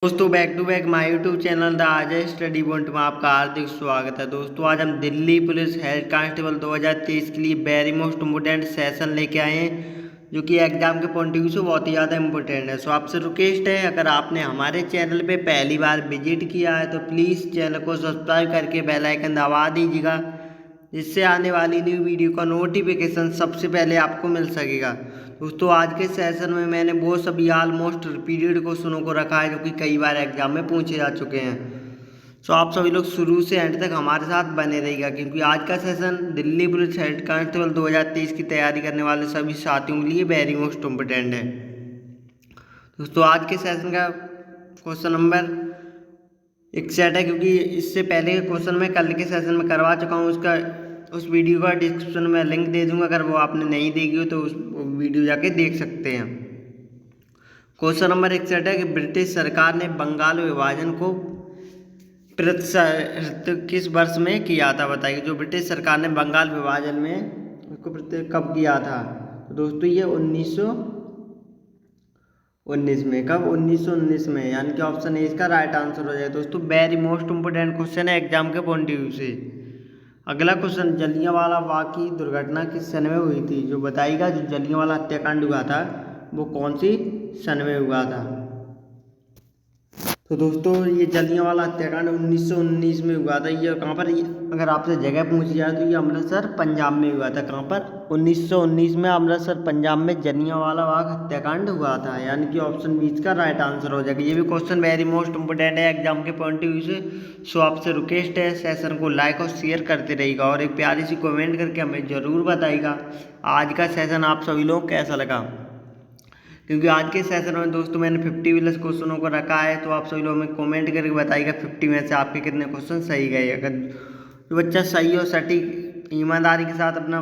दोस्तों back to back my YouTube channel the Ajay study point में आपका हार्दिक स्वागत है। दोस्तों आज हम दिल्ली पुलिस हेड कांस्टेबल 2023 के लिए वेरी मोस्ट इम्पोर्टेंट सेशन लेके आए हैं, जो कि एग्जाम के पॉइंट ऑफ व्यू से बहुत ही ज़्यादा इम्पोर्टेंट है। सो आपसे रिक्वेस्ट है, अगर आपने हमारे चैनल पे पहली बार विजिट किया है तो प्लीज़ चैनल को सब्सक्राइब करके बेल आइकन दबा दीजिएगा, जिससे आने वाली न्यू वीडियो का नोटिफिकेशन सबसे पहले आपको मिल सकेगा। दोस्तों आज के सेशन में मैंने वो सभी ऑलमोस्ट रिपीटेड क्वेश्चनों को रखा है, जो कि कई बार एग्जाम में पूछे जा चुके हैं। सो आप सभी लोग शुरू से एंड तक हमारे साथ बने रहिएगा, क्योंकि आज का session Delhi police head constable 2023 की तैयारी करने वाले सभी साथियों के लिए वेरी मोस्ट इम्पोर्टेंट है। दोस्तों आज के सेशन का क्वेश्चन नंबर 61 है, क्योंकि इससे पहले क्वेश्चन मैं कल के सेशन में करवा चुका हूँ। उस वीडियो का डिस्क्रिप्शन में लिंक दे दूंगा, अगर वो आपने नहीं देखी हो तो उस वीडियो जाके देख सकते हैं। क्वेश्चन नंबर 61 है कि ब्रिटिश सरकार ने बंगाल विभाजन को प्रतिशत किस वर्ष में किया था, बताइए। जो ब्रिटिश सरकार ने बंगाल विभाजन में उसको कब किया था? तो दोस्तों ये 1919 में। कब? 1919 में, यानी कि ऑप्शन ए इसका राइट आंसर हो जाए। दोस्तों वेरी मोस्ट इंपोर्टेंट क्वेश्चन है एग्जाम के पॉइंट ऑफ व्यू से। अगला क्वेश्चन, जलियांवाला बाग की दुर्घटना किस सन में हुई थी? जो बताइएगा, जो जलियांवाला हत्याकांड हुआ था वो कौन सी सन में हुआ था? तो दोस्तों ये जलियांवाला हत्याकांड 1919 में हुआ था। ये कहाँ पर? अगर आपसे जगह पूछी जाए तो ये अमृतसर पंजाब में हुआ था। कहाँ पर? 1919 में अमृतसर पंजाब में जलियांवाला बाग हत्याकांड हुआ था, यानी कि ऑप्शन बी का राइट आंसर हो जाएगा। ये भी क्वेश्चन वेरी मोस्ट इंपोर्टेंट है एग्जाम के पॉइंट ऑफ व्यू से। सो आपसे रिक्वेस्ट है, सेशन को लाइक और शेयर करते रहिएगा और एक प्यारी सी कमेंट करके हमें ज़रूर बताइएगा आज का सेशन आप सभी लोग कैसा लगा। क्योंकि आज के सेशन में दोस्तों मैंने 50 प्लस क्वेश्चनों को रखा है, तो आप सभी लोग हमें कमेंट करके बताइएगा 50 में से आपके कितने क्वेश्चन सही गए। अगर जो बच्चा सही और सटीक ईमानदारी के साथ अपना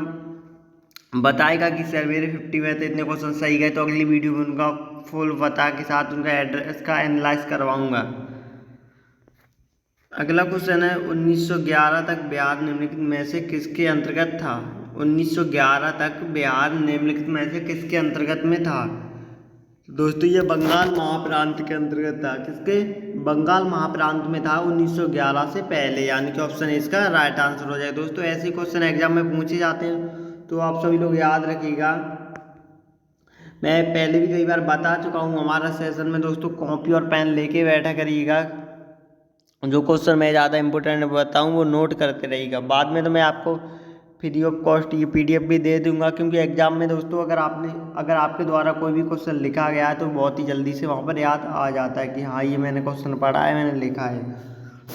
बताएगा कि सर मेरे 50 में से इतने क्वेश्चन सही गए, तो अगली वीडियो में उनका फुल पता के साथ उनका एड्रेस का एनालाइज करवाऊँगा। अगला क्वेश्चन है, 1911 तक बिहार निम्नलिखित में से किसके अंतर्गत था? 1911 तक बिहार निम्नलिखित में से किसके अंतर्गत में था? दोस्तों ये बंगाल महाप्रांत के अंतर्गत था। किसके? बंगाल महाप्रांत में था 1911 से पहले, यानी कि ऑप्शन इसका राइट आंसर हो जाए। दोस्तों ऐसे क्वेश्चन एग्जाम में पूछे जाते हैं, तो आप सभी लोग याद रखिएगा। मैं पहले भी कई बार बता चुका हूँ, हमारा सेशन में दोस्तों कॉपी और पेन लेके बैठा करिएगा। जो क्वेश्चन मैं ज़्यादा इंपॉर्टेंट बताऊँ वो नोट करते रहिएगा। बाद में तो मैं आपको फ्री ऑफ कॉस्ट ये PDF भी दे दूंगा, क्योंकि एग्जाम में दोस्तों अगर आपके द्वारा कोई भी क्वेश्चन लिखा गया है तो बहुत ही जल्दी से वहाँ पर याद आ जाता है कि हाँ ये मैंने क्वेश्चन पढ़ा है, मैंने लिखा है,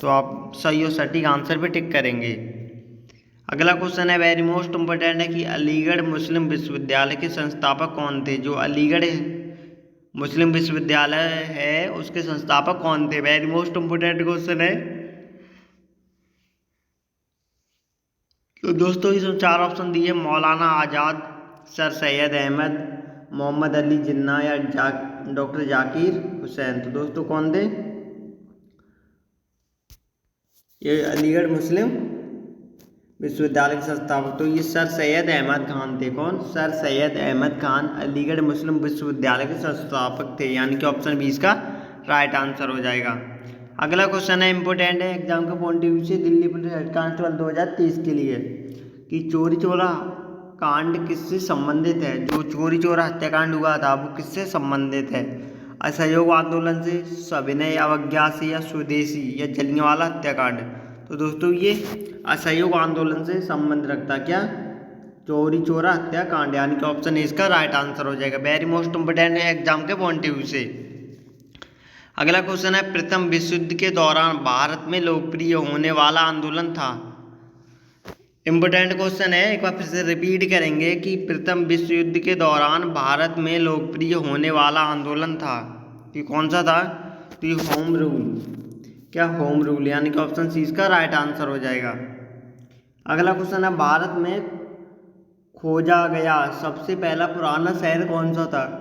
तो आप सही और सटीक आंसर पे टिक करेंगे। अगला क्वेश्चन है वेरी मोस्ट इम्पोर्टेंट है कि अलीगढ़ मुस्लिम विश्वविद्यालय के संस्थापक कौन थे? जो अलीगढ़ मुस्लिम विश्वविद्यालय है उसके संस्थापक कौन थे? वेरी मोस्ट इम्पोर्टेंट क्वेश्चन है। तो दोस्तों इसमें 4 ऑप्शन दिए, मौलाना आज़ाद, सर सैयद अहमद, मोहम्मद अली जिन्ना या डॉक्टर जाकिर हुसैन। तो दोस्तों कौन थे? ये अलीगढ़ मुस्लिम विश्वविद्यालय के संस्थापक, तो ये सर सैयद अहमद खान थे। कौन? सर सैयद अहमद खान अलीगढ़ मुस्लिम विश्वविद्यालय के संस्थापक थे, यानी कि ऑप्शन 20 का राइट आंसर हो जाएगा। अगला क्वेश्चन है इंपॉर्टेंट है एग्जाम के पॉइंट ऑफ व्यू से दिल्ली पुलिस हेड कांस्टेबल 2023 के लिए, कि चोरी चोरा कांड किससे संबंधित है? जो चोरी चोरा हत्याकांड हुआ था वो किससे संबंधित है? असहयोग आंदोलन से, सविनय अवज्ञा से, या स्वदेशी, या जलियांवाला हत्याकांड। तो दोस्तों ये असहयोग आंदोलन से संबंध रखता। क्या? चोरी चोरा हत्याकांड, यानी कि ऑप्शन इसका राइट आंसर हो जाएगा। वेरी मोस्ट इंपोर्टेंट है एग्जाम के पॉइंट ऑफ व्यू से। अगला क्वेश्चन है, प्रथम विश्व युद्ध के दौरान भारत में लोकप्रिय होने वाला आंदोलन था। इम्पोर्टेंट क्वेश्चन है, एक बार फिर से रिपीट करेंगे कि प्रथम विश्व युद्ध के दौरान भारत में लोकप्रिय होने वाला आंदोलन था, कि कौन सा था? तो ये होम रूल। क्या? होम रूल, यानी कि ऑप्शन सी इसका राइट आंसर हो जाएगा। अगला क्वेश्चन है, भारत में खोजा गया सबसे पहला पुराना शहर कौन सा था?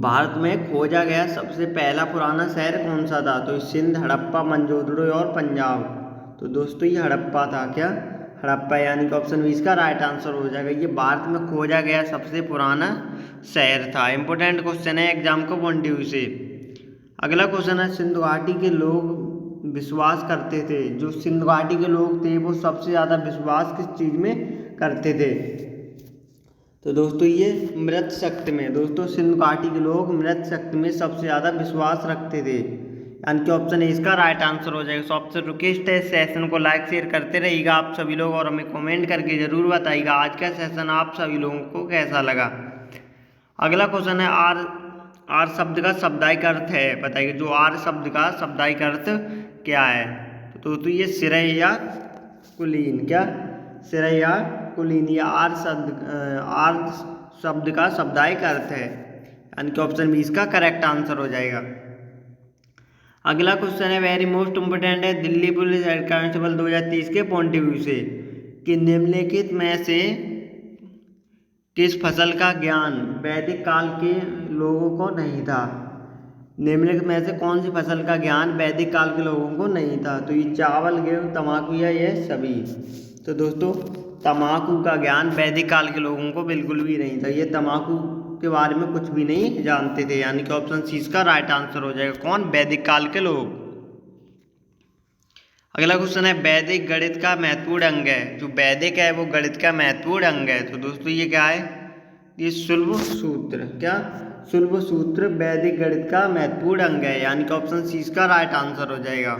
भारत में खोजा गया सबसे पहला पुराना शहर कौन सा था? तो सिंध, हड़प्पा, मंजोदड़ो और पंजाब। तो दोस्तों ये हड़प्पा था। क्या? हड़प्पा, यानी कि ऑप्शन बी इसका राइट आंसर हो जाएगा। ये भारत में खोजा गया सबसे पुराना शहर था। इंपॉर्टेंट क्वेश्चन है एग्जाम को पॉइंट ऑफ व्यू से। अगला क्वेश्चन है सिंधु घाटी के लोग विश्वास करते थे, जो सिंधु घाटी के लोग थे वो सबसे ज़्यादा विश्वास किस चीज़ में करते थे? तो दोस्तों ये मृत शक्ति में। दोस्तों सिंधु घाटी के लोग मृत शक्ति में सबसे ज़्यादा विश्वास रखते थे, यानी कि ऑप्शन ए इसका राइट आंसर हो जाएगा। सो आपसे रिक्वेस्ट है इस सेशन को लाइक शेयर करते रहिएगा आप सभी लोग, और हमें कमेंट करके ज़रूर बताइएगा आज का सेशन आप सभी लोगों को कैसा लगा। अगला क्वेश्चन है आर शब्द का शाब्दिक अर्थ है, बताइए जो आर शब्द का शाब्दिक अर्थ क्या है? तो ये श्रेय या कुलीन, क्या श्रेय या कुलीन, या आर शब्द का शाब्दिक अर्थ है, यानी कि ऑप्शन बी इसका करेक्ट आंसर हो जाएगा। अगला क्वेश्चन है वेरी मोस्ट इम्पोर्टेंट है दिल्ली पुलिस हेड कांस्टेबल 2023 के पॉइंट ऑफ व्यू से कि निम्नलिखित में से किस फसल का ज्ञान वैदिक काल के लोगों को नहीं था? निम्नलिखित में से कौन सी फसल का ज्ञान वैदिक काल के लोगों को नहीं था? तो ये चावल, गेहूँ, तम्बाकू या ये सभी? तो दोस्तों तम्बाकू का ज्ञान वैदिक काल के लोगों को बिल्कुल भी नहीं था। ये तम्बाकू के बारे में कुछ भी नहीं जानते थे, यानी कि ऑप्शन सी इसका राइट आंसर हो जाएगा। कौन? वैदिक काल के लोग। अगला क्वेश्चन है वैदिक गणित का महत्वपूर्ण अंग है, जो वैदिक है वो गणित का महत्वपूर्ण अंग है। तो दोस्तों ये क्या है? ये शुल्ब सूत्र, क्या शुल्ब सूत्र वैदिक गणित का महत्वपूर्ण अंग है, यानी कि ऑप्शन सी इसका राइट आंसर हो जाएगा।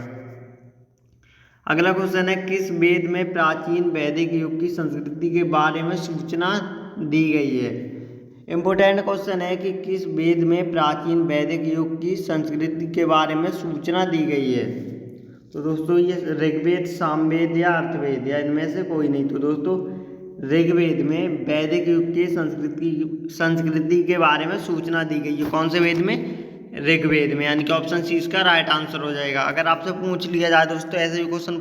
अगला क्वेश्चन है किस वेद में प्राचीन वैदिक युग की संस्कृति के बारे में सूचना दी गई है? इम्पोर्टेंट क्वेश्चन है कि किस वेद में प्राचीन वैदिक युग की संस्कृति के बारे में सूचना दी गई है? तो दोस्तों ये ऋग्वेद, सामवेद या अर्थवेद, या इनमें से कोई नहीं। तो दोस्तों ऋग्वेद में वैदिक युग की संस्कृति के बारे में सूचना दी गई है। कौन से वेद में? ऋग्वेद में, यानी कि ऑप्शन सी इसका राइट आंसर हो जाएगा। अगर आपसे पूछ लिया जाए दोस्तों, ऐसे भी क्वेश्चन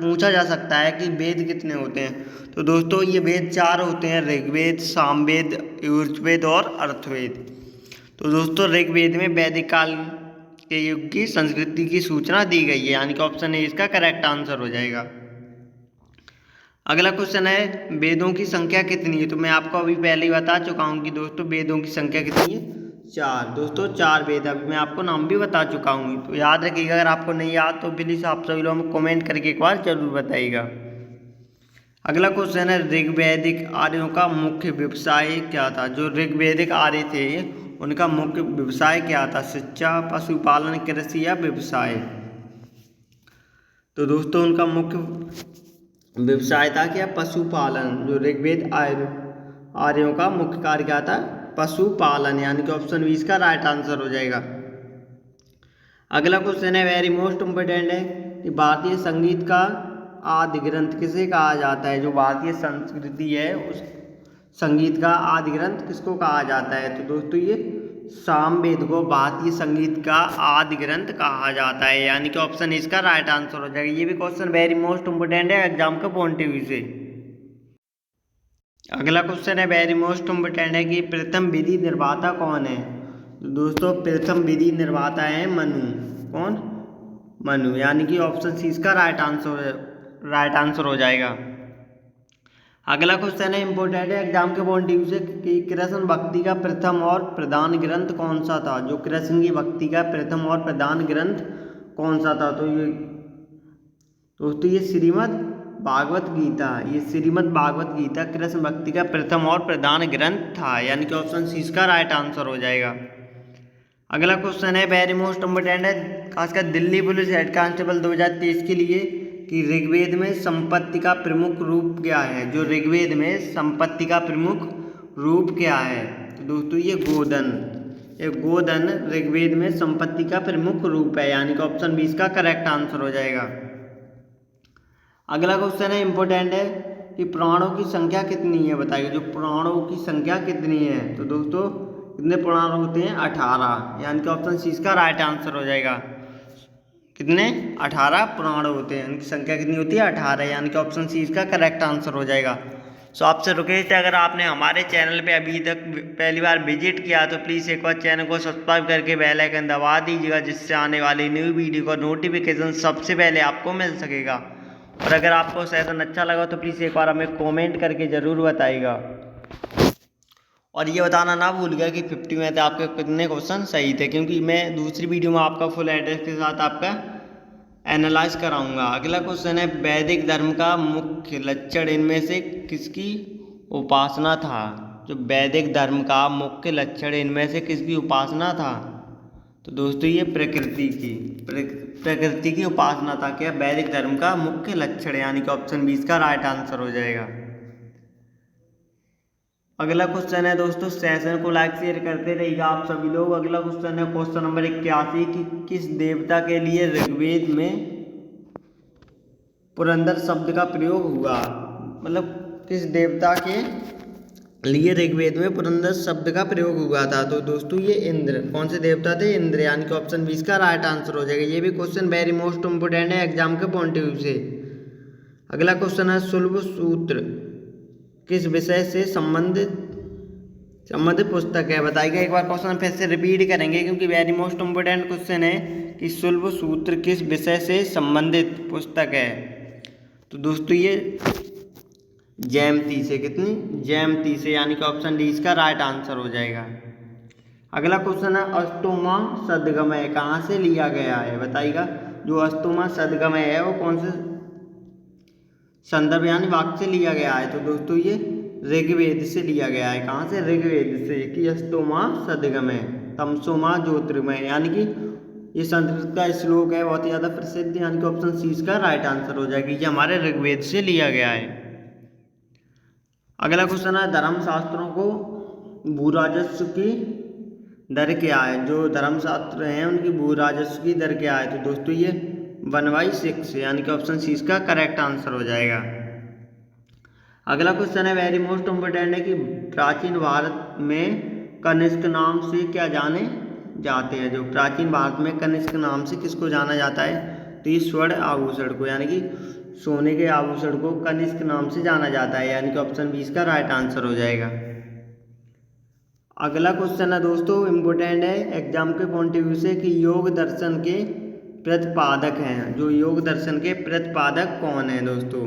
पूछा जा सकता है कि वेद कितने होते हैं? तो दोस्तों ये वेद 4 होते हैं, ऋग्वेद, सामवेद, यजुर्वेद और अर्थवेद। तो दोस्तों ऋग्वेद में वैदिक काल के युग की संस्कृति की सूचना दी गई है, यानी कि ऑप्शन ए इसका करेक्ट आंसर हो जाएगा। अगला क्वेश्चन है वेदों की संख्या कितनी है? तो मैं आपको अभी पहले ही बता चुका हूँ कि दोस्तों वेदों की संख्या कितनी है? 4। दोस्तों 4 वेद, अभी मैं आपको नाम भी बता चुका हूँ, तो याद रखिएगा। अगर आपको नहीं याद तो प्लीज़ आप सभी लोग कमेंट करके एक बार जरूर बताइएगा। अगला क्वेश्चन है ऋग्वैदिक आर्यों का मुख्य व्यवसाय क्या था? जो ऋग्वैदिक आर्य थे उनका मुख्य व्यवसाय क्या था? शिक्षा, पशुपालन, कृषि या व्यवसाय? तो दोस्तों उनका मुख्य व्यवसाय था क्या? पशुपालन। जो ऋग्वेद आर्यों का मुख्य कार्य क्या था? पशुपालन, यानी कि ऑप्शन बी इसका राइट आंसर हो जाएगा। अगला क्वेश्चन है वेरी मोस्ट इम्पोर्टेंट है कि भारतीय संगीत का आदि ग्रंथ किसे कहा जाता है? जो भारतीय संस्कृति है उस संगीत का आदि ग्रंथ किसको कहा जाता है? तो दोस्तों ये सामवेद को भारतीय संगीत का आदि ग्रंथ कहा जाता है, यानी कि ऑप्शन इसका राइट आंसर हो जाएगा। ये भी क्वेश्चन वेरी मोस्ट इम्पोर्टेंट है एग्जाम के पॉइंट ऑफ व्यू से। अगला क्वेश्चन है वेरी मोस्ट इम्पोर्टेंट है कि प्रथम विधि निर्माता कौन है? तो दोस्तों प्रथम विधि निर्माता है मनु। कौन? मनु, यानी कि ऑप्शन सी इसका राइट आंसर हो जाएगा। अगला क्वेश्चन है इंपॉर्टेंट है एग्जाम के पॉइंट ऑफ व्यू से कि कृष्ण भक्ति का प्रथम और प्रधान ग्रंथ कौन सा था? जो कृष्ण की भक्ति का प्रथम और प्रधान ग्रंथ कौन सा था? तो ये दोस्तों ये श्रीमद् भागवत गीता, ये श्रीमद् भागवत गीता कृष्ण भक्ति का प्रथम और प्रधान ग्रंथ था, यानी कि ऑप्शन सी इसका राइट आंसर हो जाएगा। अगला क्वेश्चन है वेरी मोस्ट इम्पोर्टेंट है खासकर दिल्ली पुलिस हेड कांस्टेबल 2023 के लिए कि ऋग्वेद में संपत्ति का प्रमुख रूप क्या है? जो ऋग्वेद में संपत्ति का प्रमुख रूप क्या है? तो दोस्तों ये गोधन ऋग्वेद में संपत्ति का प्रमुख रूप है, यानी कि ऑप्शन बी इसका करेक्ट आंसर हो जाएगा। अगला क्वेश्चन है इंपॉर्टेंट है कि प्राणों की संख्या कितनी है? बताइए जो प्राणों की संख्या कितनी है? तो दोस्तों कितने प्राण होते हैं? 18, यानी कि ऑप्शन सी इसका राइट आंसर हो जाएगा। कितने? 18 प्राण होते हैं, इनकी संख्या कितनी होती है? 18, यानी कि ऑप्शन सी इसका करेक्ट आंसर हो जाएगा। सो आपसे रिक्वेस्ट है अगर आपने हमारे चैनल पे अभी तक पहली बार विजिट किया तो प्लीज़ एक बार चैनल को सब्सक्राइब करके बेल आइकन दबा दीजिएगा, जिससे आने वाली न्यू वीडियो का नोटिफिकेशन सबसे पहले आपको मिल सकेगा। और अगर आपको सेशन अच्छा लगा तो प्लीज़ एक बार हमें कमेंट करके ज़रूर बताइएगा। और ये बताना ना भूल गया कि 50 में थे आपके कितने क्वेश्चन सही थे, क्योंकि मैं दूसरी वीडियो में आपका फुल एड्रेस के साथ आपका एनालाइज कराऊंगा। अगला क्वेश्चन है, वैदिक धर्म का मुख्य लक्षण इनमें से किसकी उपासना था? जो वैदिक धर्म का मुख्य लक्षण इनमें से किसकी उपासना था? तो दोस्तों ये प्रकृति की उपासना था। क्या वैदिक धर्म का मुख्य लक्षण, यानी कि ऑप्शन 20 का राइट आंसर हो जाएगा। अगला क्वेश्चन है दोस्तों, सेशन को लाइक शेयर करते रहिएगा आप सभी लोग। अगला क्वेश्चन है क्वेश्चन नंबर 81 कि किस देवता के लिए ऋग्वेद में पुरंदर शब्द का प्रयोग हुआ? मतलब किस देवता के लिए ऋग्वेद में पुरंदर शब्द का प्रयोग हुआ था? तो दोस्तों ये इंद्र। कौन से देवता थे? इंद्र, यानी कि ऑप्शन 20 का राइट आंसर हो जाएगा। ये भी क्वेश्चन वेरी मोस्ट इम्पोर्टेंट है एग्जाम के पॉइंट ऑफ व्यू से। अगला क्वेश्चन है, शुल्ब सूत्र किस विषय से संबंधित पुस्तक है? बताइएगा। एक बार क्वेश्चन फिर से रिपीट करेंगे क्योंकि वेरी मोस्ट इम्पोर्टेंट क्वेश्चन है कि शुल्ब सूत्र किस विषय से संबंधित पुस्तक है? तो दोस्तों ये जयंती से, कितनी? जयंती से, यानी कि ऑप्शन डी इसका राइट आंसर हो जाएगा। अगला क्वेश्चन है, अष्टोमा सदगमय कहाँ से लिया गया है? बताइएगा। जो अष्टोमा सदगमय है वो कौन से संदर्भ यानी वाक्य से लिया गया है? तो दोस्तों ये ऋग्वेद से लिया गया है। कहाँ से? ऋग्वेद से। कि अष्टोमा सदगमय तमसोमा ज्योतिर्मय, यानी कि ये संस्कृत का श्लोक है, बहुत ही ज़्यादा प्रसिद्ध, यानी कि ऑप्शन सी इसका राइट आंसर हो जाएगा। ये हमारे ऋग्वेद से लिया गया है। अगला क्वेश्चन है, धर्मशास्त्रों को भू राजस्व की दर क्या है? जो धर्मशास्त्र हैं उनकी भू राजस्व की दर क्या है? तो दोस्तों ये 1/6, यानी कि ऑप्शन सी इसका करेक्ट आंसर हो जाएगा। अगला क्वेश्चन है वेरी मोस्ट इम्पोर्टेंट है कि प्राचीन भारत में कनिष्क नाम से क्या जाने जाते हैं? जो प्राचीन भारत में कनिष्क नाम से किसको जाना जाता है? तो ये स्वर्ण आभूषण को, यानी कि सोने के आभूषण को कनिष्क नाम से जाना जाता है, यानी कि ऑप्शन 20 का राइट आंसर हो जाएगा। अगला क्वेश्चन है दोस्तों इम्पोर्टेंट है एग्जाम के पॉइंट ऑफ व्यू से कि योग दर्शन के प्रतिपादक हैं। जो योग दर्शन के प्रतिपादक कौन है दोस्तों?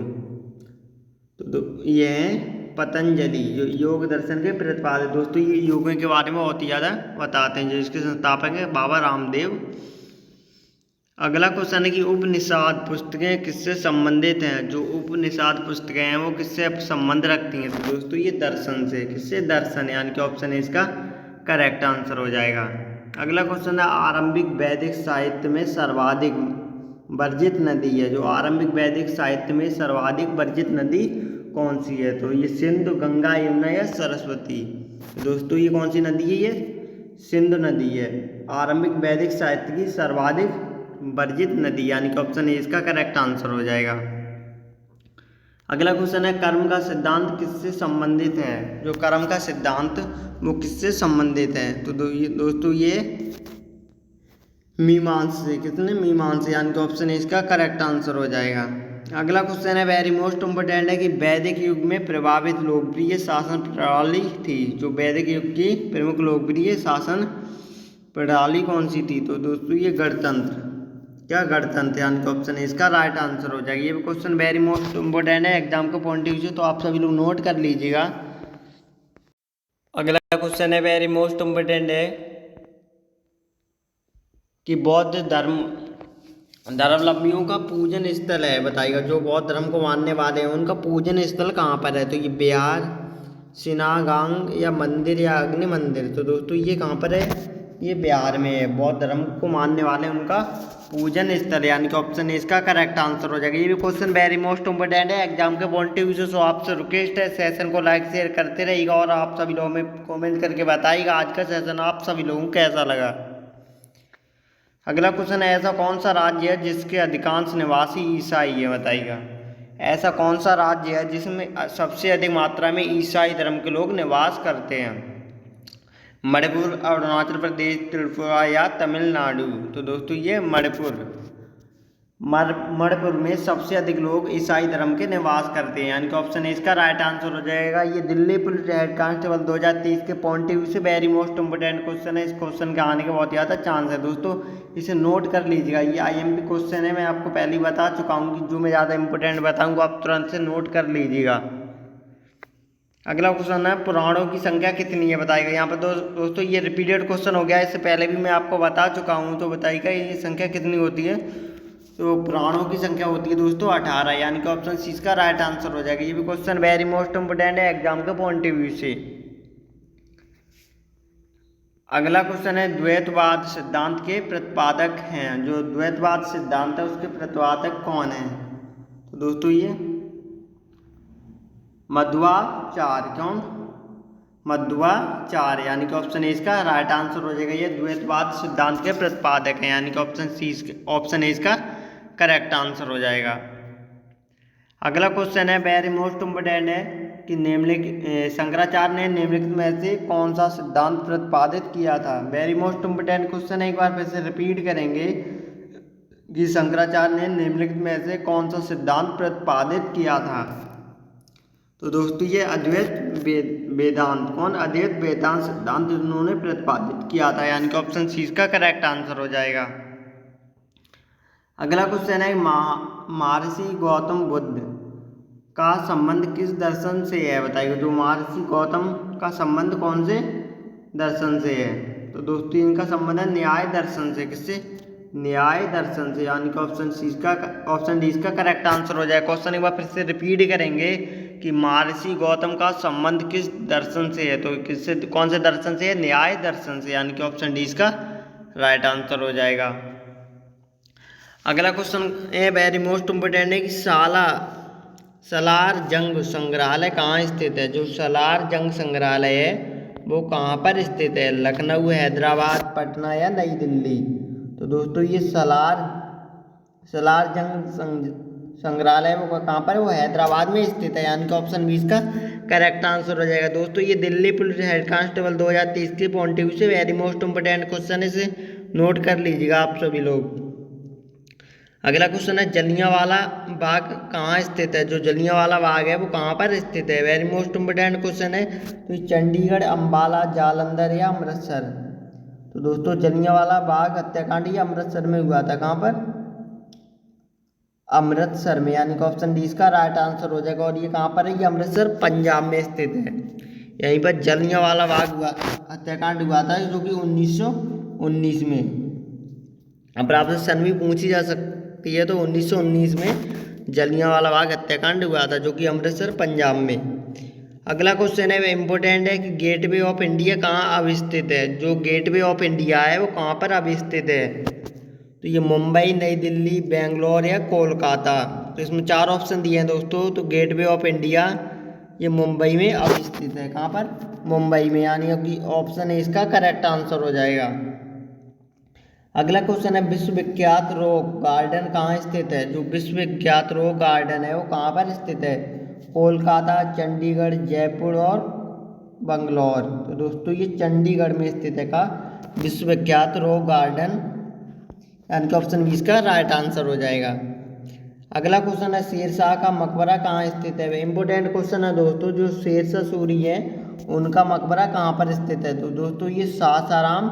तो ये हैं पतंजलि, जो योग दर्शन के प्रतिपादक। दोस्तों ये योगों के बारे में बहुत ही ज़्यादा बताते हैं। जो इसके संस्थापक हैं बाबा रामदेव। अगला क्वेश्चन है कि उपनिषद पुस्तकें किससे संबंधित हैं? जो उपनिषद पुस्तकें हैं वो किससे संबंध रखती हैं? तो दोस्तों ये दर्शन से। किससे? दर्शन, यानी कि ऑप्शन है इसका करेक्ट आंसर हो जाएगा। अगला क्वेश्चन है, आरंभिक वैदिक साहित्य में सर्वाधिक वर्जित नदी है। जो आरंभिक वैदिक साहित्य में सर्वाधिक वर्जित नदी कौन सी है? तो ये सिंधु, गंगा, यमुना या सरस्वती? दोस्तों ये कौन सी नदी है? ये सिंधु नदी है। आरंभिक वैदिक साहित्य की सर्वाधिक वर्जित नदी, यानी कि ऑप्शन ए इसका करेक्ट आंसर हो जाएगा। अगला क्वेश्चन है, कर्म का सिद्धांत किससे संबंधित है? जो कर्म का सिद्धांत वो किससे संबंधित है? तो दोस्तों ये मीमांसा से। कितने? मीमांसा, यानी कि ऑप्शन ए इसका करेक्ट आंसर हो जाएगा। अगला क्वेश्चन है वेरी मोस्ट इम्पोर्टेंट है कि वैदिक युग में प्रभावित लोकप्रिय शासन प्रणाली थी। जो वैदिक युग की प्रमुख लोकप्रिय शासन प्रणाली कौन सी थी? तो दोस्तों ये गणतंत्र। क्या? गणतंत्र, यानी कि ऑप्शन है इसका राइट आंसर हो जाएगा। ये क्वेश्चन वेरी मोस्ट इम्पोर्टेंट है एग्जाम के पॉइंट ऑफ व्यू से, तो आप सभी लोग नोट कर लीजिएगा। अगला क्वेश्चन है वेरी मोस्ट इम्पोर्टेंट है कि बौद्ध धर्मावलंबियों का पूजन स्थल है। बताइएगा। जो बौद्ध धर्म को मानने वाले हैं उनका पूजन स्थल कहाँ पर है? तो ये बिहार, सिनागांग या मंदिर या अग्नि मंदिर? तो दोस्तों ये कहाँ पर है? ये बिहार में है। बौद्ध धर्म को मानने वाले उनका पूजन स्थल, यानी कि ऑप्शन ए इसका करेक्ट आंसर हो जाएगा। ये भी क्वेश्चन वेरी मोस्ट इम्पोर्टेंट है एग्जाम के पॉइंट ऑफ व्यू से। सो आपसे रिक्वेस्ट है सेशन को लाइक शेयर करते रहिएगा और आप सभी लोगों में कमेंट करके बताइएगा आज का सेशन आप सभी लोगों को कैसा लगा। अगला क्वेश्चन है, ऐसा कौन सा राज्य है जिसके अधिकांश निवासी ईसाई है? बताइएगा। ऐसा कौन सा राज्य है जिसमें सबसे अधिक मात्रा में ईसाई धर्म के लोग निवास करते हैं? मणिपुर, अरुणाचल प्रदेश, त्रिपुरा या तमिलनाडु? तो दोस्तों ये मणिपुर। मणिपुर में सबसे अधिक लोग ईसाई धर्म के निवास करते हैं, यानी कि ऑप्शन ए इसका राइट आंसर हो जाएगा। ये दिल्ली पुलिस हेड कांस्टेबल 2023 के पॉइंट ऑफ व्यू से वेरी मोस्ट इंपोर्टेंट क्वेश्चन है। इस क्वेश्चन के आने के बहुत ज़्यादा चांस है दोस्तों, इसे नोट कर लीजिएगा। ये IMP क्वेश्चन है, मैं आपको पहले ही बता चुका हूँ कि जो मैं ज़्यादा इंपॉर्टेंट बताऊँगा आप तुरंत से नोट कर लीजिएगा। अगला क्वेश्चन है पुराणों की संख्या कितनी है बताइएगा। यहाँ पर दोस्तों ये रिपीटेड क्वेश्चन हो गया, इससे पहले भी मैं आपको बता चुका हूँ, तो बताइएगा ये संख्या कितनी होती है। तो पुराणों की संख्या होती है दोस्तों 18, यानी कि ऑप्शन सी इसका राइट आंसर हो जाएगा। ये भी क्वेश्चन वेरी मोस्ट इंपोर्टेंट है एग्जाम के पॉइंट ऑफ व्यू से। अगला क्वेश्चन है द्वैतवाद सिद्धांत के प्रतिपादक हैं, जो द्वैतवाद सिद्धांत है उसके प्रतिपादक कौन है। तो दोस्तों ये मध्वाचार्य, कौन, मध्वाचार्य, यानी कि ऑप्शन ए इसका राइट आंसर हो जाएगा। ये द्वैतवाद सिद्धांत के प्रतिपादक हैं, यानी कि ऑप्शन ए इसका करेक्ट आंसर हो जाएगा। अगला क्वेश्चन है वेरी मोस्ट इंपोर्टेंट है कि निम्नलिखित शंकराचार्य ने निम्नलिखित में से कौन सा सिद्धांत प्रतिपादित किया था। वेरी मोस्ट इंपोर्टेंट क्वेश्चन है, एक बार फिर से रिपीट करेंगे कि शंकराचार्य ने निम्नलिखित में से कौन सा सिद्धांत प्रतिपादित किया था। तो दोस्तों ये अद्वैत वेदांत, कौन, अद्वैत वेदांत सिद्धांत उन्होंने प्रतिपादित किया था, यानी कि ऑप्शन सी इसका करेक्ट आंसर हो जाएगा। अगला क्वेश्चन है महर्षि गौतम बुद्ध का संबंध किस दर्शन से है बताइए। जो महर्षि गौतम का संबंध कौन से दर्शन से है। तो दोस्तों इनका संबंध है न्याय दर्शन से, किससे, न्याय दर्शन से, यानी कि ऑप्शन डी इसका करेक्ट आंसर हो जाएगा। क्वेश्चन एक बार फिर से रिपीट करेंगे कि महर्षि गौतम का संबंध किस दर्शन से है। तो किससे, कौन से दर्शन से है, न्याय दर्शन से, यानी कि ऑप्शन डी इसका राइट आंसर हो जाएगा। अगला क्वेश्चन है वेरी मोस्ट इंपोर्टेंट है कि सालार जंग संग्रहालय कहाँ स्थित है। जो सालार जंग संग्रहालय है वो कहाँ पर स्थित है, लखनऊ, हैदराबाद, पटना या नई दिल्ली। तो दोस्तों ये सालार जंग संग्रहालय वो कहाँ पर है, वो हैदराबाद में स्थित है, यानी कि ऑप्शन बी इसका करेक्ट आंसर हो जाएगा। दोस्तों ये दिल्ली पुलिस हेड कांस्टेबल 2023 के पॉइंट ऑफ व्यू से वेरी मोस्ट इंपोर्टेंट क्वेश्चन है, इसे नोट कर लीजिएगा आप सभी लोग। अगला क्वेश्चन है जलियांवाला बाग कहाँ स्थित है। जो जलियांवाला बाग है वो कहाँ पर स्थित है, वेरी मोस्ट इंपोर्टेंट क्वेश्चन है। तो चंडीगढ़, अंबाला, जालंधर या अमृतसर। तो दोस्तों जलियांवाला बाग हत्याकांड ये अमृतसर में हुआ था, कहाँ पर, अमृतसर में, यानी कि ऑप्शन डी इसका राइट आंसर हो जाएगा। और ये कहाँ पर है, ये अमृतसर पंजाब में स्थित है। यहीं पर जलियांवाला बाग हत्याकांड हुआ था जो कि 1919 में। अब आपसे सन भी पूछी जा सकती है, तो 1919 में जलियांवाला बाग हत्याकांड हुआ था जो कि अमृतसर पंजाब में। अगला क्वेश्चन है इम्पोर्टेंट है कि गेटवे ऑफ इंडिया कहाँ अवस्थित है। जो गेटवे ऑफ इंडिया है वो कहाँ पर अवस्थित है। तो ये मुंबई, नई दिल्ली, बेंगलोर या कोलकाता। तो इसमें 4 ऑप्शन दिए हैं दोस्तों। तो गेटवे ऑफ इंडिया ये मुंबई में अवस्थित है, कहाँ पर, मुंबई में, यानी कि ऑप्शन ए इसका करेक्ट आंसर हो जाएगा। अगला क्वेश्चन है विश्वविख्यात रॉक गार्डन कहाँ स्थित है। जो विश्वविख्यात रॉक गार्डन है वो कहाँ पर स्थित है, कोलकाता, चंडीगढ़, जयपुर और बंगलौर। तो दोस्तों ये चंडीगढ़ में स्थित है का विश्वविख्यात रॉक गार्डन, यानी कि ऑप्शन 20 का राइट आंसर हो जाएगा। अगला क्वेश्चन है शेरशाह का मकबरा कहाँ स्थित है। इंपोर्टेंट क्वेश्चन है दोस्तों। जो शेरशाह सूरी है उनका मकबरा कहाँ पर स्थित है। तो दोस्तों ये सासाराम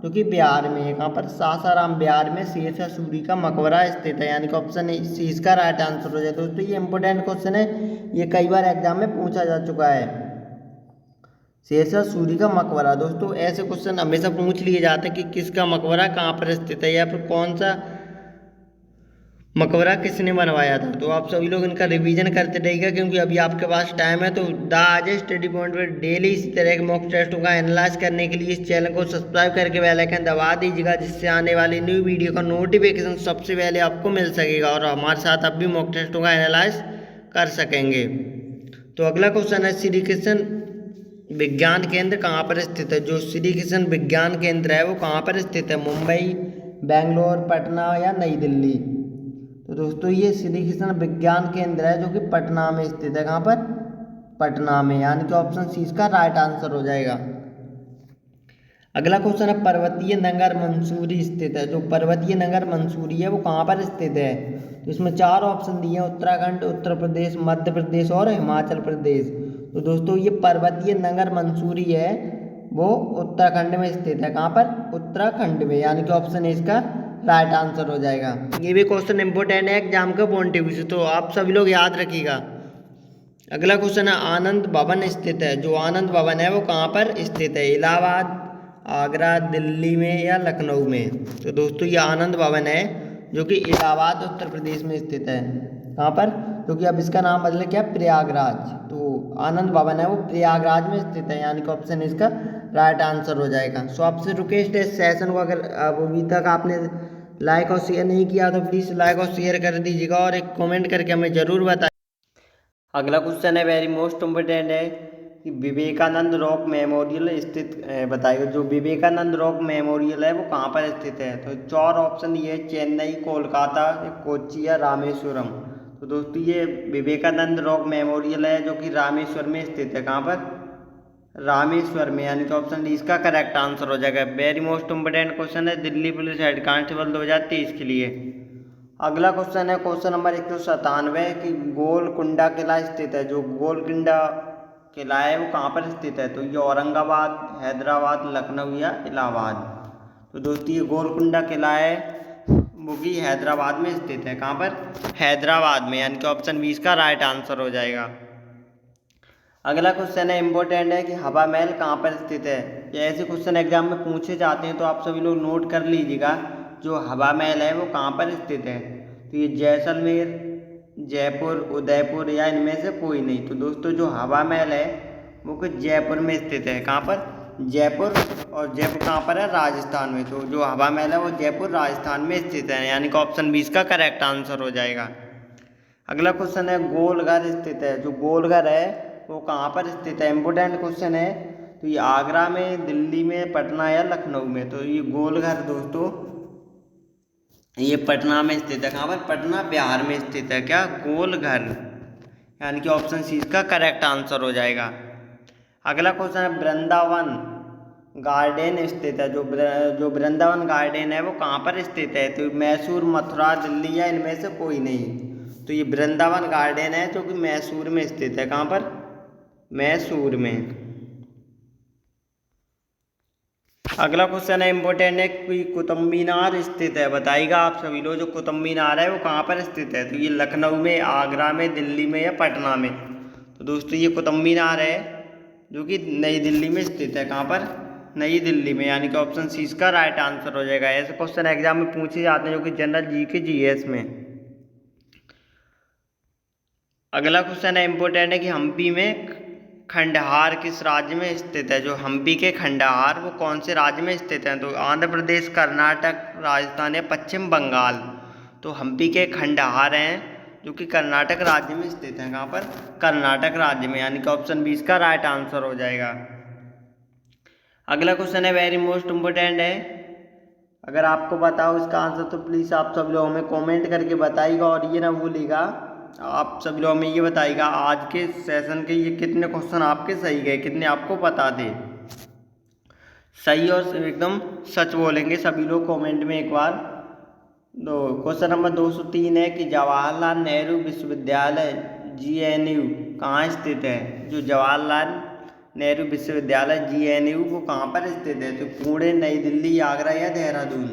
जो कि बिहार में है, कहाँ पर, सासाराम बिहार में शेरशाह सूरी का मकबरा स्थित है, यानी कि ऑप्शन सी इसका राइट आंसर हो जाए। दोस्तों ये इंपॉर्टेंट क्वेश्चन है, ये कई बार एग्जाम में पूछा जा चुका है, शेरशाह सूरी का मकबरा। दोस्तों ऐसे क्वेश्चन हमेशा पूछ लिए जाते हैं कि किसका मकबरा कहाँ पर स्थित है या फिर कौन सा मकबरा किसने बनवाया था। तो आप सभी लोग इनका रिवीजन करते रहिएगा, क्योंकि अभी आपके पास टाइम है। तो द आज स्टडी पॉइंट पर डेली इस तरह के मॉक टेस्टों का एनालाइज करने के लिए इस चैनल को सब्सक्राइब करके बेल आइकन दबा दीजिएगा, जिससे आने वाली न्यू वीडियो का नोटिफिकेशन सबसे पहले आपको मिल सकेगा और हमारे साथ आप भी मॉक टेस्टों का एनालाइज कर सकेंगे। तो अगला क्वेश्चन है श्री कृष्ण विज्ञान केंद्र कहाँ पर स्थित है। जो श्री कृष्ण विज्ञान केंद्र है वो कहाँ पर स्थित है, मुंबई, बेंगलोर, पटना या नई दिल्ली। तो दोस्तों ये श्री कृष्ण विज्ञान केंद्र है जो कि पटना में स्थित है, कहाँ पर, पटना में, यानी कि ऑप्शन सी इसका राइट आंसर हो जाएगा। अगला क्वेश्चन है पर्वतीय नगर मंसूरी स्थित है। जो पर्वतीय नगर मंसूरी है वो कहाँ पर स्थित है? तो इसमें चार ऑप्शन दिए हैं, उत्तराखंड, उत्तर प्रदेश, मध्य प्रदेश और हिमाचल प्रदेश। तो दोस्तों ये पर्वतीय नगर मंसूरी है वो उत्तराखंड में स्थित है। कहाँ पर? उत्तराखंड में, यानी कि ऑप्शन ए इसका राइट आंसर हो जाएगा। ये भी क्वेश्चन इंपोर्टेंट है एग्जाम का पॉइंट ऑफ व्यू से, तो आप सभी लोग याद रखिएगा। अगला क्वेश्चन है आनंद भवन स्थित है। जो आनंद भवन है वो कहाँ पर स्थित है? इलाहाबाद, आगरा, दिल्ली में या लखनऊ में? तो दोस्तों ये आनंद भवन है जो कि इलाहाबाद उत्तर प्रदेश में स्थित है। कहाँ पर? क्योंकि अब इसका नाम बदल गया प्रयागराज, तो आनंद भवन है वो प्रयागराज में स्थित है, यानी कि ऑप्शन इसका राइट आंसर हो जाएगा। सो आपसे रिक्वेस्ट है, सेशन को अगर अभी तक आपने लाइक और शेयर नहीं किया तो प्लीज़ लाइक और शेयर कर दीजिएगा और एक कमेंट करके हमें ज़रूर बताइए। अगला क्वेश्चन है वेरी मोस्ट इम्पोर्टेंट है कि विवेकानंद रॉक मेमोरियल स्थित बताइए। जो विवेकानंद रॉक मेमोरियल है वो कहाँ पर स्थित है? तो चार ऑप्शन ये है, चेन्नई, कोलकाता, कोच्चि या रामेश्वरम। तो दोस्तों ये विवेकानंद रॉक मेमोरियल है जो कि रामेश्वर में स्थित है। कहाँ पर? रामेश्वर में, यानी कि ऑप्शन डी इसका करेक्ट आंसर हो जाएगा। वेरी मोस्ट इम्पोर्टेंट क्वेश्चन है दिल्ली पुलिस हेड कांस्टेबल 2023 के लिए। अगला क्वेश्चन है क्वेश्चन नंबर 197 कि गोलकुंडा किला स्थित है। जो गोलकुंडा किला है वो कहाँ पर स्थित है? तो ये औरंगाबाद, हैदराबाद, लखनऊ या इलाहाबाद। तो दोस्तों ये गोलकुंडा किला है वो भी हैदराबाद में स्थित है। कहाँ पर? हैदराबाद में, यानी कि ऑप्शन बी इसका राइट आंसर हो जाएगा। अगला क्वेश्चन है इंपॉर्टेंट है कि हवा महल कहाँ पर स्थित है। ये ऐसे क्वेश्चन एग्जाम में पूछे जाते हैं तो आप सभी लोग नोट कर लीजिएगा। जो हवा महल है वो कहाँ पर स्थित है? तो ये जैसलमेर, जयपुर, उदयपुर या इनमें से कोई नहीं। तो दोस्तों जो हवा महल है वो कुछ जयपुर में स्थित है। कहाँ पर? जयपुर। और जयपुर कहाँ पर है? राजस्थान में। तो जो हवा महल है वो जयपुर राजस्थान में स्थित है, यानी कि ऑप्शन बी इसका करेक्ट आंसर हो जाएगा। अगला क्वेश्चन है गोलघर स्थित है। जो गोलघर है वो कहाँ पर स्थित है? इम्पोर्टेंट क्वेश्चन है। तो ये आगरा में, दिल्ली में, पटना या लखनऊ में? तो ये गोलघर दोस्तों ये पटना में स्थित है। कहाँ पर? पटना बिहार में स्थित है। क्या? गोलघर, यानी कि ऑप्शन सी इसका करेक्ट आंसर हो जाएगा। अगला क्वेश्चन है वृंदावन गार्डन स्थित है। जो वृंदावन गार्डन है वो कहाँ पर स्थित है? तो मैसूर, मथुरा, दिल्ली या इनमें से कोई नहीं। तो ये वृंदावन गार्डन है जो कि मैसूर में स्थित है। कहाँ पर? मैसूर में। अगला क्वेश्चन है इंपॉर्टेंट है कि कुतुब मीनार स्थित है। बताइएगा आप सभी लोग जो कुतुब मीनार है वो कहाँ पर स्थित है? तो ये लखनऊ में, आगरा में, दिल्ली में या पटना में? तो दोस्तों ये कुतुब मीनार है जो कि नई दिल्ली में स्थित है। कहाँ पर? नई दिल्ली में, यानी कि ऑप्शन सी इसका राइट आंसर हो जाएगा। ऐसे क्वेश्चन एग्जाम में पूछे जाते हैं जो कि जनरल जी के जीएस में। अगला क्वेश्चन है इंपॉर्टेंट है कि हम्पी में खंडहार किस राज्य में स्थित है? जो हम्पी के खंडहार वो कौन से राज्य में स्थित है? तो आंध्र प्रदेश, कर्नाटक, राजस्थान या पश्चिम बंगाल? तो हम्पी के खंडहार हैं जो कि कर्नाटक राज्य में स्थित है। कहाँ पर? कर्नाटक राज्य में, यानी कि ऑप्शन बी इसका राइट आंसर हो जाएगा। अगला क्वेश्चन है वेरी मोस्ट इम्पोर्टेंट है। अगर आपको बताओ इसका आंसर तो प्लीज़ आप सब लोग हमें कॉमेंट करके बताइएगा और ये ना भूलिएगा आप सब लोग हमें ये बताइएगा आज के सेशन के ये कितने क्वेश्चन आपके सही गए, कितने आपको पता थे। सही और एकदम सच बोलेंगे सभी लोग कमेंट में एक बार। तो क्वेश्चन नंबर 203 है कि जवाहरलाल नेहरू विश्वविद्यालय GNU कहाँ स्थित है? जो जवाहरलाल नेहरू विश्वविद्यालय GNU वो कहाँ पर स्थित है? तो पुणे, नई दिल्ली, आगरा या देहरादून?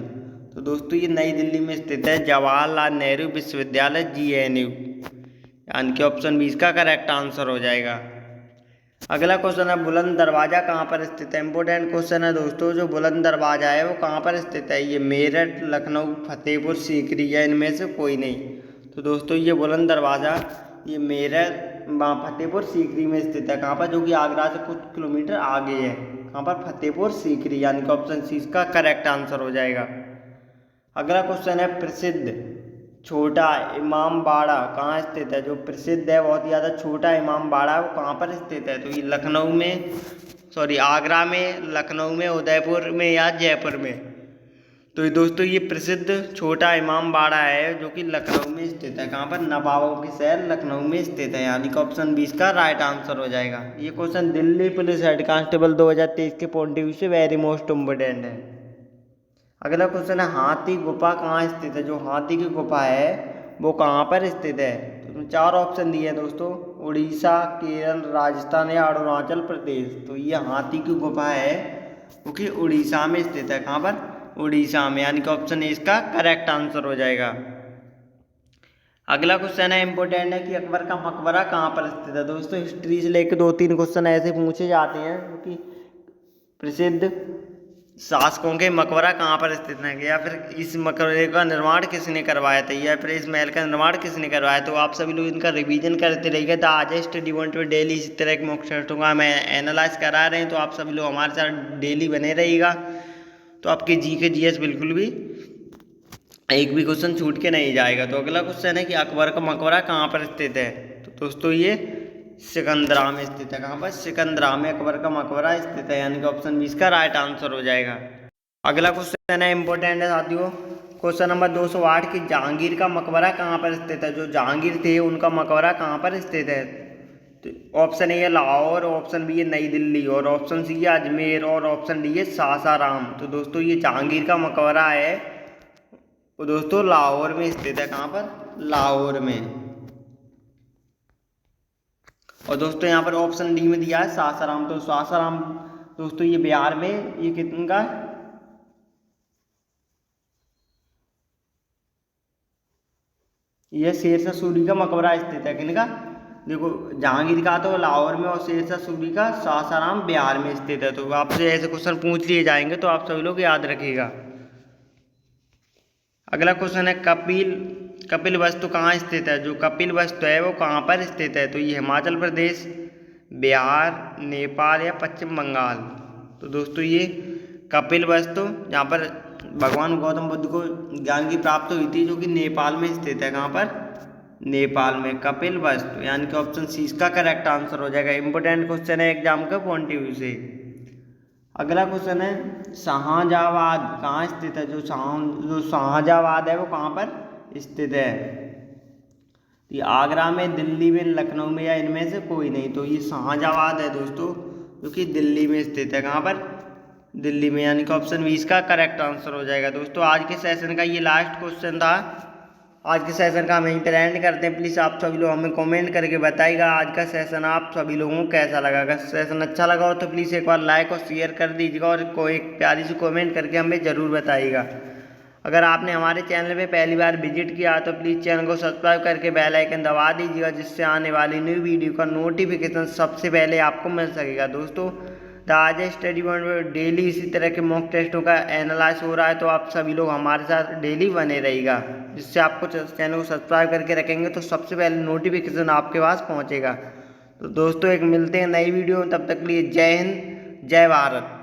तो दोस्तों ये नई दिल्ली में स्थित है जवाहरलाल नेहरू विश्वविद्यालय GNU, यानी कि ऑप्शन बी इसका करेक्ट आंसर हो जाएगा। अगला क्वेश्चन है बुलंद दरवाज़ा कहाँ पर स्थित है? इंपॉर्टेंट क्वेश्चन है दोस्तों। जो बुलंद दरवाज़ा है वो कहाँ पर स्थित है? ये मेरठ, लखनऊ, फतेहपुर सीकरी या इनमें से कोई नहीं। तो दोस्तों ये बुलंद दरवाज़ा ये मेरठ, फतेहपुर सीकरी में स्थित है। कहाँ पर? जो कि आगरा से कुछ किलोमीटर आगे है। कहाँ पर? फतेहपुर सीकरी, यानी कि ऑप्शन सी इसका करेक्ट आंसर हो जाएगा। अगला क्वेश्चन है प्रसिद्ध छोटा इमाम बाड़ा कहाँ स्थित है? जो प्रसिद्ध है बहुत ही ज़्यादा छोटा इमाम बाड़ा है वो कहाँ पर स्थित है? तो ये लखनऊ में, आगरा में, लखनऊ में, उदयपुर में या जयपुर में? तो दोस्तों ये प्रसिद्ध छोटा इमाम बाड़ा है जो कि लखनऊ में स्थित है। कहाँ पर? नवाबों के शहर लखनऊ में स्थित है, यानी कि ऑप्शन 20 का राइट आंसर हो जाएगा। ये question Delhi police head constable 2023 के पॉइंट ऑफ व्यू से वेरी मोस्ट इम्पोर्टेंट है। अगला क्वेश्चन है हाथी गुफा कहाँ स्थित है? जो हाथी की गुफा है वो कहाँ पर स्थित है? तो इसमें 4 ऑप्शन दिए हैं दोस्तों, उड़ीसा, केरल, राजस्थान या अरुणाचल प्रदेश। तो ये हाथी की गुफा है वो कि उड़ीसा में स्थित है। कहाँ पर? उड़ीसा में, यानी कि ऑप्शन ए इसका करेक्ट आंसर हो जाएगा। अगला क्वेश्चन है इंपॉर्टेंट है कि अकबर का मकबरा कहाँ पर स्थित है? दोस्तों हिस्ट्री से लेकर 2-3 क्वेश्चन ऐसे पूछे जाते हैं क्योंकि प्रसिद्ध शासकों के मकबरा कहाँ पर स्थित है, या फिर इस मकबरे का निर्माण किसने करवाया था, या फिर इस महल का निर्माण किसने करवाया। तो आप सभी लोग इनका रिवीजन करते रहिएगा। तो आज स्टडी पॉइंट पे डेली इस तरह के मॉक टेस्टों का मैं एनालाइज करा रहे हैं, तो आप सभी लोग हमारे साथ डेली बने रहिएगा। तो आपके जीके जीएस बिल्कुल भी एक भी क्वेश्चन छूट के नहीं जाएगा। तो अगला क्वेश्चन है कि अकबर का मकबरा कहाँ पर स्थित है? तो दोस्तों ये सिकंदरा में स्थित है। कहाँ पर? सिकंदरा में अकबर का मकबरा स्थित है, यानी कि ऑप्शन 20 का राइट आंसर हो जाएगा। अगला क्वेश्चन है इंपॉर्टेंट है साथियों, क्वेश्चन नंबर 208 की जहांगीर का मकबरा कहाँ पर स्थित है? जो जहांगीर थे उनका मकबरा कहाँ पर स्थित है? तो ऑप्शन ए है लाहौर, ऑप्शन बी है नई दिल्ली, और ऑप्शन सी है अजमेर, और ऑप्शन डी है सासाराम। तो दोस्तों ये जहांगीर का मकबरा है वो दोस्तों लाहौर में स्थित है। कहाँ पर? लाहौर में। और दोस्तों यहाँ पर ऑप्शन डी में दिया है सासाराम। तो सासाराम दोस्तों ये बिहार में, ये कितना, यह शेरशाह सूरी का मकबरा स्थित है। किनका? देखो जहांगीर का तो लाहौर में, और शेरशाह सूरी का सासाराम बिहार में स्थित है। तो आपसे ऐसे क्वेश्चन पूछ लिए जाएंगे तो आप सभी लोग याद रखिएगा। अगला क्वेश्चन है कपिल वस्तु कहाँ स्थित है? जो कपिल वस्तु है वो कहाँ पर स्थित है? तो ये हिमाचल प्रदेश, बिहार, नेपाल या पश्चिम बंगाल। तो दोस्तों ये कपिल वस्तु जहाँ पर भगवान गौतम बुद्ध को ज्ञान की प्राप्ति हुई थी, जो कि नेपाल में स्थित है। कहाँ पर? नेपाल में कपिल वस्तु, यानी कि ऑप्शन सी इसका करेक्ट आंसर हो जाएगा। इंपोर्टेंट क्वेश्चन है एग्जाम का पॉइंट ऑफ व्यू से। अगला क्वेश्चन है शाहजहाबाद कहाँ स्थित है? जो शाहजहाबाद है वो कहाँ पर स्थित है? ये आगरा में, दिल्ली में, लखनऊ में, या इनमें से कोई नहीं। तो ये शाहजहाबाद है दोस्तों जो कि दिल्ली में स्थित है। कहाँ पर? दिल्ली में, यानी कि ऑप्शन 20 का करेक्ट आंसर हो जाएगा। दोस्तों आज के सेशन का ये लास्ट क्वेश्चन था। आज के सेशन का हम यहीं पर एंड करते हैं। प्लीज़ आप सभी लोग हमें कमेंट करके बताइएगा आज का सेशन आप सभी लोगों को कैसा लगा। अगर सेशन अच्छा लगा हो तो प्लीज़ एक बार लाइक और शेयर कर दीजिएगा, और कोई एक प्यारी सी कमेंट करके हमें ज़रूर बताइएगा। अगर आपने हमारे चैनल पे पहली बार विजिट किया तो प्लीज़ चैनल को सब्सक्राइब करके बेल आइकन दबा दीजिएगा, जिससे आने वाली न्यू वीडियो का नोटिफिकेशन सबसे पहले आपको मिल सकेगा। दोस्तों आज स्टडी पॉइंट में डेली इसी तरह के मॉक टेस्टों का एनालाइज हो रहा है, तो आप सभी लोग हमारे साथ डेली बने रहिएगा, जिससे आपको चैनल को सब्सक्राइब करके रखेंगे तो सबसे पहले नोटिफिकेशन आपके पास पहुंचेगा। तो दोस्तों एक मिलते हैं नई वीडियो में, तब तक के लिए जय हिंद, जय भारत।